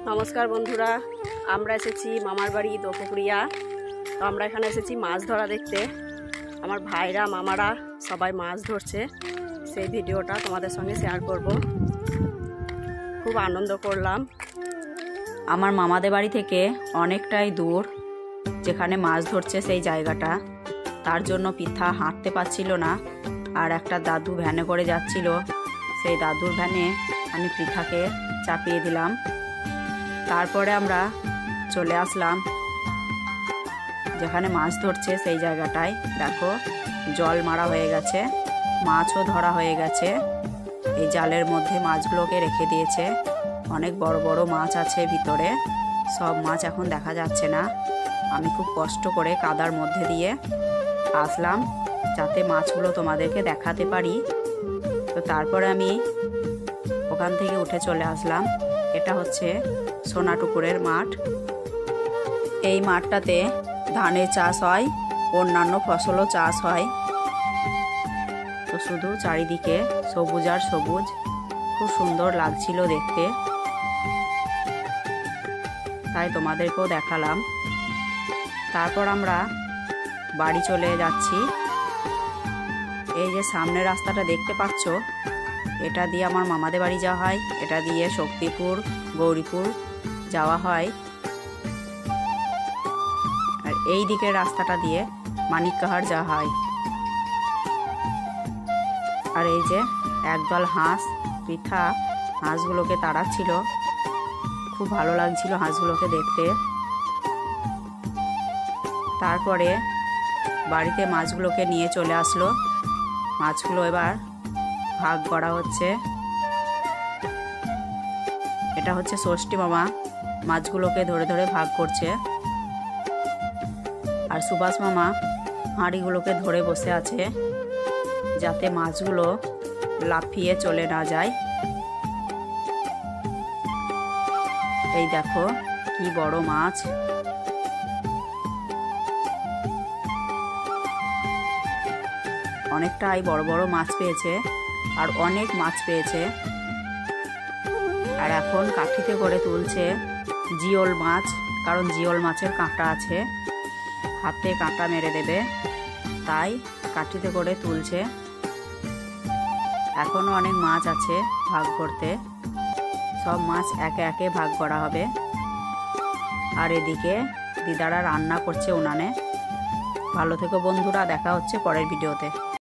নমস্কার বন্ধুরা, আমরা এসেছি মামার বাড়ি দোপুকুরিয়া। তো আমরা এখানে এসেছি মাছ ধরা দেখতে। আমার ভাইরা মামারা সবাই মাছ ধরছে, সেই ভিডিওটা তোমাদের সঙ্গে শেয়ার করব। খুব আনন্দ করলাম। আমার মামাদের বাড়ি থেকে অনেকটাই দূর যেখানে মাছ ধরছে সেই জায়গাটা, তার জন্য পিঠা হাঁটতে পারছিল না। আর একটা দাদু ভ্যানে করে যাচ্ছিল, সেই দাদুর ভ্যানে আমি পৃথাকে চাপিয়ে দিলাম। তারপরে আমরা চলে আসলাম যেখানে মাছ ধরছে সেই জায়গাটায়। দেখো, জল মারা হয়ে গেছে, মাছও ধরা হয়ে গেছে। এই জালের মধ্যে মাছগুলোকে রেখে দিয়েছে। অনেক বড় বড় মাছ আছে ভিতরে, সব মাছ এখন দেখা যাচ্ছে না। আমি খুব কষ্ট করে কাদার মধ্যে দিয়ে আসলাম যাতে মাছগুলো তোমাদেরকে দেখাতে পারি। তো তারপরে আমি ওখান থেকে উঠে চলে আসলাম। এটা হচ্ছে সোনাটুকুরের মাঠ। এই মাঠটাতে ধানের চাষ হয়, অন্যান্য ফসলও চাষ হয়। তো শুধু চারিদিকে সবুজ আর সবুজ, খুব সুন্দর লাগছিল দেখতে, তাই তোমাদেরকেও দেখালাম। তারপর আমরা বাড়ি চলে যাচ্ছি। এই যে সামনে রাস্তাটা দেখতে পাচ্ছ, এটা দিয়ে আমার মামাদের বাড়ি যাওয়া হয়, এটা দিয়ে শক্তিপুর গৌরীপুর যাওয়া হয়, আর এই দিকের রাস্তাটা দিয়ে মানিককাহার যাওয়া হয়। আর এই যে একদল হাঁস, পৃথা হাঁসগুলোকে তাড়াচ্ছিল। খুব ভালো লাগছিল হাঁসগুলোকে দেখতে। তারপরে বাড়িতে মাছগুলোকে নিয়ে চলে আসলো। মাছগুলো এবার ভাগ করা হচ্ছে। এটা হচ্ছে ষষ্ঠী মামা, মাছগুলোকে ধরে ধরে ভাগ করছে। আর সুভাষ মামা হাঁড়িগুলোকে ধরে বসে আছে যাতে মাছগুলো লাফিয়ে চলে না যায়। এই দেখো কি বড় মাছ। অনেকটাই বড় বড় মাছ পেয়েছে, আর অনেক মাছ পেয়েছে। আর এখন কাঠিতে করে তুলছে জিওল মাছ, কারণ জিওল মাছের কাঁটা আছে, হাতে কাঁটা মেরে দেবে, তাই কাঠিতে করে তুলছে। এখনো অনেক মাছ আছে ভাগ করতে, সব মাছ একে একে ভাগ করা হবে। আর এদিকে দিদারা রান্না করছে উনানে। ভালো থেকো বন্ধুরা, দেখা হচ্ছে পরের ভিডিওতে।